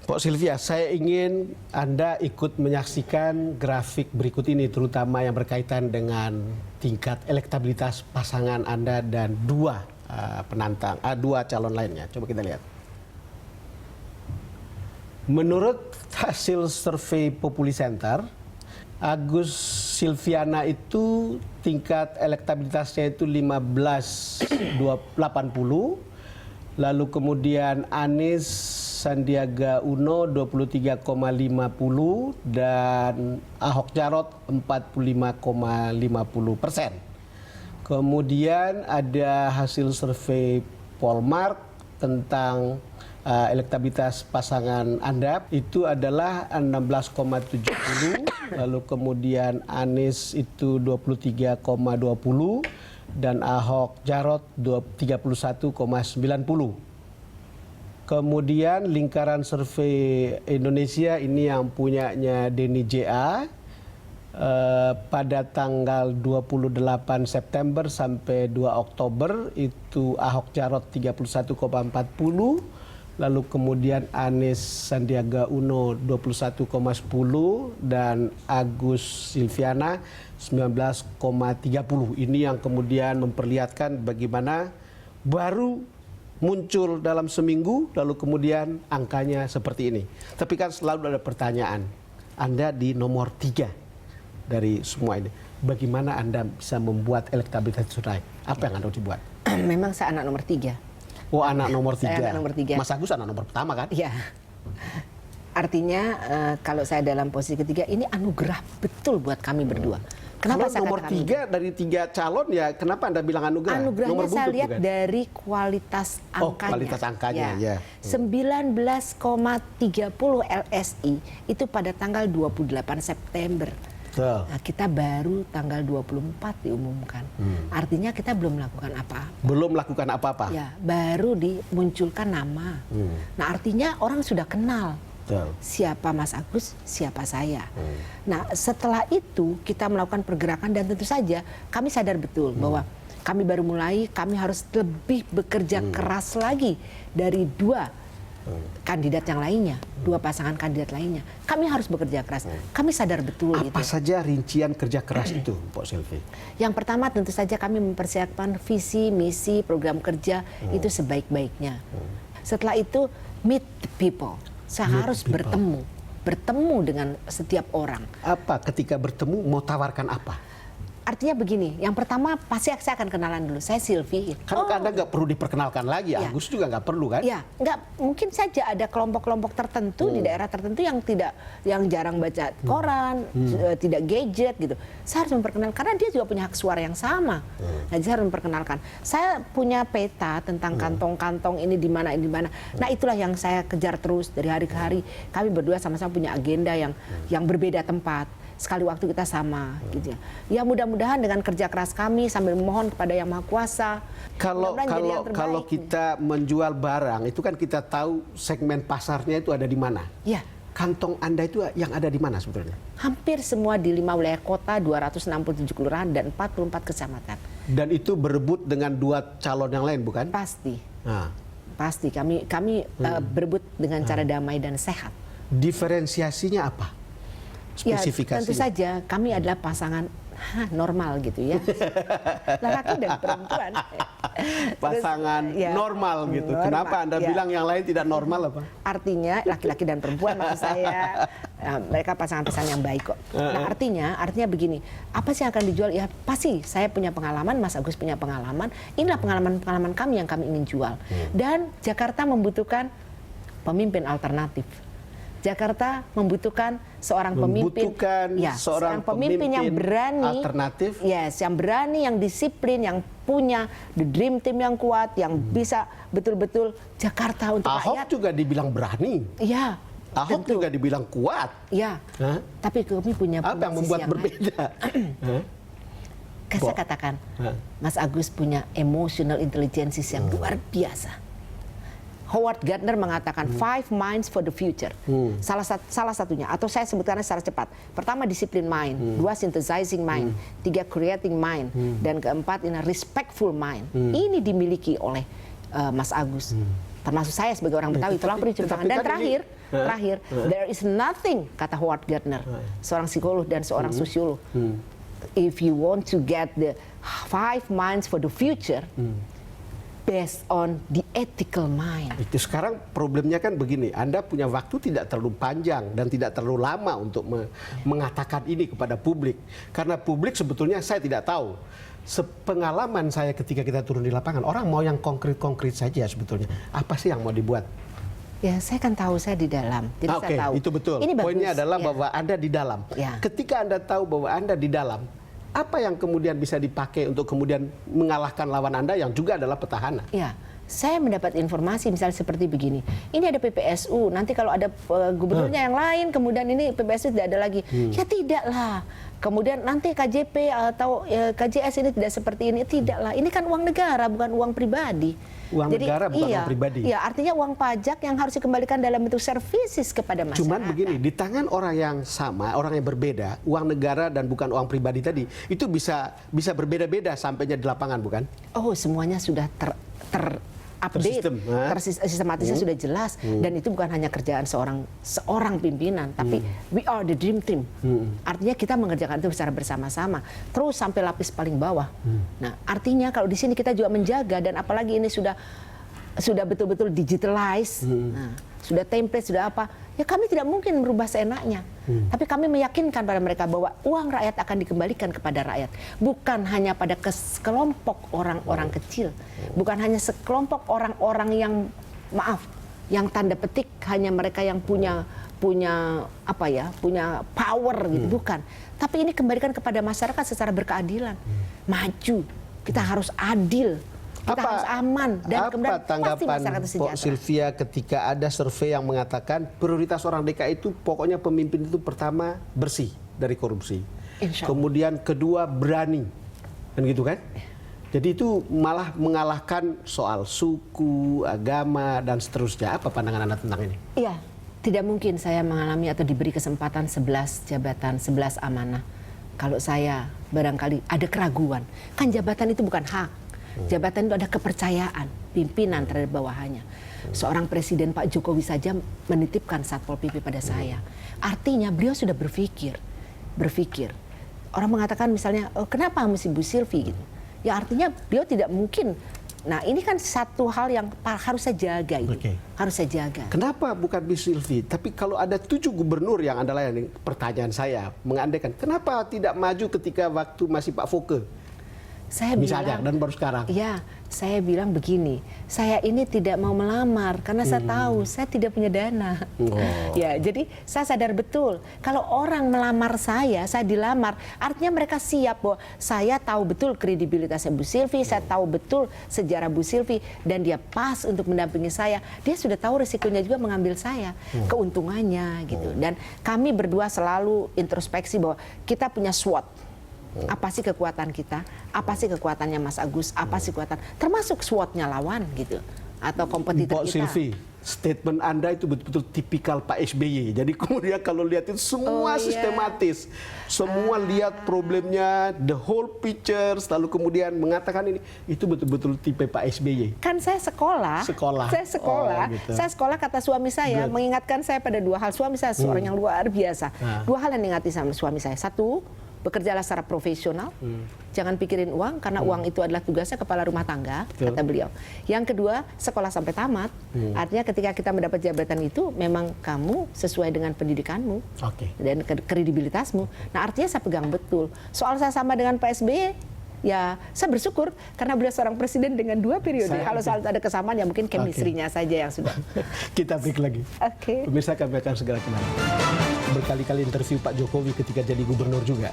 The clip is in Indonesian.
Pak Sylvia, saya ingin Anda ikut menyaksikan grafik berikut ini, terutama yang berkaitan dengan tingkat elektabilitas pasangan Anda dan dua dua calon lainnya. Coba kita lihat. Menurut hasil survei Populi Center, Agus Silviana itu tingkat elektabilitasnya itu 15,80, lalu kemudian Anies Sandiaga Uno 23,50 dan Ahok Jarot 45,50%. Kemudian ada hasil survei Polmark tentang elektabilitas pasangan Anda itu adalah 16,70, lalu kemudian Anies itu 23,20 dan Ahok Jarot 31,90. Kemudian lingkaran survei Indonesia ini yang punyanya Denny JA pada tanggal 28 September sampai 2 Oktober itu Ahok Jarot 31,40, lalu kemudian Anies Sandiaga Uno 21,10 dan Agus Silviana 19,30. Ini yang kemudian memperlihatkan bagaimana baru muncul dalam seminggu, lalu kemudian angkanya seperti ini. Tapi kan selalu ada pertanyaan, Anda di nomor 3 dari semua ini. Bagaimana Anda bisa membuat elektabilitas itu naik? Apa yang Anda dibuat? Memang saya anak nomor 3. Oh, anak nomor 3. Saya anak nomor 3. Mas Agus anak nomor pertama kan? Iya. Artinya kalau saya dalam posisi ketiga, ini anugerah betul buat kami berdua. Kenapa saya nomor 3 dari 3 calon ya? Kenapa Anda bilang anugerah? Anugerahnya nomor saya lihat bukan? Dari kualitas angkanya. Oh, kualitas angkanya, ya. 19,30 LSI itu pada tanggal 28 September. Nah, kita baru tanggal 24 diumumkan. Artinya kita belum melakukan apa-apa. Belum melakukan apa-apa? Ya, baru dimunculkan nama. Nah, artinya orang sudah kenal. Siapa Mas Agus, siapa saya. Nah, setelah itu kita melakukan pergerakan dan tentu saja kami sadar betul bahwa kami baru mulai, kami harus lebih bekerja keras lagi dari dua kandidat yang lainnya, dua pasangan kandidat lainnya. Kami harus bekerja keras. Kami sadar betul itu. Apa saja rincian kerja keras itu, Pak Sylvie? Yang pertama tentu saja kami mempersiapkan visi, misi, program kerja itu sebaik-baiknya. Setelah itu meet the people. Saya harus bertemu dengan setiap orang. Apa ketika bertemu mau tawarkan apa? Artinya begini, yang pertama pasti saya akan kenalan dulu. Saya Sylvie. Kan Anda nggak perlu diperkenalkan lagi, ya. Agus juga nggak perlu kan? Ya, nggak mungkin saja ada kelompok-kelompok tertentu di daerah tertentu yang jarang baca koran, tidak gadget gitu. Saya harus memperkenalkan karena dia juga punya hak suara yang sama. Nah, saya harus memperkenalkan. Saya punya peta tentang kantong-kantong ini di mana. Nah, itulah yang saya kejar terus dari hari ke hari. Kami berdua sama-sama punya agenda yang berbeda tempat. Sekali waktu kita sama gitu ya. Ya mudah-mudahan dengan kerja keras kami sambil memohon kepada Yang Maha Kuasa. Kalau kita menjual barang itu kan kita tahu segmen pasarnya itu ada di mana. Ya. Kantong Anda itu yang ada di mana sebetulnya? Hampir semua di 5 wilayah kota, 267 kelurahan dan 44 kecamatan. Dan itu berebut dengan dua calon yang lain bukan? Pasti. Pasti kami berebut dengan cara damai dan sehat. Diferensiasinya apa? Ya, tentu saja kami adalah pasangan normal gitu ya. Laki dan perempuan. Pasangan normal gitu. Kenapa Anda bilang yang lain tidak normal apa? Artinya laki-laki dan perempuan maksud saya. Mereka pasangan-pasangan yang baik kok. Nah, artinya begini, apa sih yang akan dijual? Ya pasti saya punya pengalaman, Mas Agus punya pengalaman. Inilah pengalaman-pengalaman kami yang kami ingin jual. Dan Jakarta membutuhkan pemimpin alternatif. Jakarta membutuhkan seorang pemimpin yang berani, alternatif, yang berani, yang disiplin, yang punya the dream team yang kuat, yang bisa betul-betul Jakarta untuk rakyat. Ahok juga dibilang berani. Ya. Ahok tentu juga dibilang kuat. Ya. Tapi kami punya apa yang membuat berbeda? Saya katakan, Mas Agus punya emotional intelligence yang luar biasa. Howard Gardner mengatakan 5 minds for the future. Salah satunya, atau saya sebutkan secara cepat. Pertama disiplin mind, 2 synthesizing mind, 3 creating mind, dan keempat respectful mind. Ini dimiliki oleh Mas Agus. termasuk saya sebagai orang Betawi, tolak ukur cuci tangan. Dan kan terakhir, there is nothing, kata Howard Gardner, seorang psikolog dan seorang sosiolog. If you want to get the 5 minds for the future, based on the ethical mind. Itu sekarang problemnya kan begini, Anda punya waktu tidak terlalu panjang dan tidak terlalu lama untuk mengatakan ini kepada publik. Karena publik sebetulnya saya tidak tahu. Sepengalaman saya ketika kita turun di lapangan, orang mau yang konkret-konkret saja sebetulnya. Apa sih yang mau dibuat? Ya, saya kan tahu saya di dalam. Jadi saya tahu. Itu betul. Ini Poinnya bagus, adalah ya. bahwa Anda di dalam. Ya. Ketika Anda tahu bahwa Anda di dalam, apa yang kemudian bisa dipakai untuk kemudian mengalahkan lawan Anda yang juga adalah petahana? Ya, saya mendapat informasi misalnya seperti begini. Ini ada PPSU, nanti kalau ada gubernurnya yang lain, kemudian ini PPSU tidak ada lagi. Ya tidaklah. Kemudian nanti KJP atau KJS ini tidak seperti ini. Tidaklah. Ini kan uang negara, bukan uang pribadi. Uang negara bukan uang pribadi. Iya, artinya uang pajak yang harus dikembalikan dalam bentuk services kepada masyarakat. Cuman begini, di tangan orang yang sama, orang yang berbeda, uang negara dan bukan uang pribadi tadi, itu bisa berbeda-beda sampainya di lapangan, bukan? Oh, semuanya sudah terupdate, sistematisnya sudah jelas, dan itu bukan hanya kerjaan seorang pimpinan, tapi we are the dream team. Artinya kita mengerjakan itu secara bersama-sama, terus sampai lapis paling bawah. Nah, artinya kalau di sini kita juga menjaga, dan apalagi ini sudah betul-betul digitalize, sudah template, sudah apa, ya kami tidak mungkin merubah seenaknya. Tapi kami meyakinkan pada mereka bahwa uang rakyat akan dikembalikan kepada rakyat. Bukan hanya pada sekelompok orang-orang kecil. Bukan hanya sekelompok orang-orang yang, maaf, yang tanda petik hanya mereka yang punya power gitu, bukan. Tapi ini kembalikan kepada masyarakat secara berkeadilan. Maju, kita harus adil. Kita harus aman, dan kemudian pasti masyarakat itu sejahtera. Pak Sylvia ketika ada survei yang mengatakan prioritas orang DKI itu pokoknya pemimpin itu pertama bersih dari korupsi, kemudian kedua berani, kan gitu kan? Jadi itu malah mengalahkan soal suku, agama dan seterusnya. Apa pandangan Anda tentang ini? Iya, tidak mungkin saya mengalami atau diberi kesempatan 11 jabatan, 11 amanah. Kalau saya barangkali ada keraguan, kan jabatan itu bukan hak. Jabatan itu ada kepercayaan pimpinan terhadap bawahannya. Seorang presiden Pak Jokowi saja menitipkan Satpol PP pada saya. Artinya beliau sudah berpikir. Orang mengatakan misalnya, kenapa mesti Bu Sylvie gitu? Ya artinya beliau tidak mungkin. Nah ini kan satu hal yang harus saya jaga itu. Harus saya jaga. Kenapa bukan Bu Sylvie? Tapi kalau ada 7 gubernur yang Anda layani, pertanyaan saya mengandaikan, kenapa tidak maju ketika waktu masih Pak Foke? Misalnya, dan baru sekarang. Ya, saya bilang begini, saya ini tidak mau melamar karena saya tahu saya tidak punya dana. Ya, jadi saya sadar betul kalau orang melamar saya dilamar, artinya mereka siap bahwa saya tahu betul kredibilitasnya Bu Sylvie, saya tahu betul sejarah Bu Sylvie, dan dia pas untuk mendampingi saya. Dia sudah tahu risikonya juga mengambil saya, keuntungannya gitu. Dan kami berdua selalu introspeksi bahwa kita punya SWOT. Apa sih kekuatan kita? Apa sih kekuatannya Mas Agus? Apa sih kekuatan? Termasuk SWOT-nya lawan gitu, atau kompetitor kita. Sylvie, statement Anda itu betul-betul tipikal Pak SBY. Jadi kemudian kalau lihat itu semua sistematis, semua lihat problemnya, the whole picture, lalu kemudian mengatakan ini, itu betul-betul tipe Pak SBY. Kan saya sekolah. Saya sekolah kata suami saya mengingatkan saya pada 2 hal. Suami saya seorang yang luar biasa. 2 hal yang diingati sama suami saya. 1, bekerjalah secara profesional, jangan pikirin uang, karena uang itu adalah tugasnya kepala rumah tangga, kata beliau. Yang kedua, sekolah sampai tamat, artinya ketika kita mendapat jabatan itu, memang kamu sesuai dengan pendidikanmu dan kredibilitasmu. Nah artinya saya pegang betul. Soal saya sama dengan Pak SBY, ya saya bersyukur karena beliau seorang presiden dengan 2 periode. Kalau soal ada kesamaan ya mungkin chemistry-nya saja yang sudah. Kita break lagi. Pemirsa, kami akan segera kembali. Berkali-kali interview Pak Jokowi ketika jadi gubernur juga.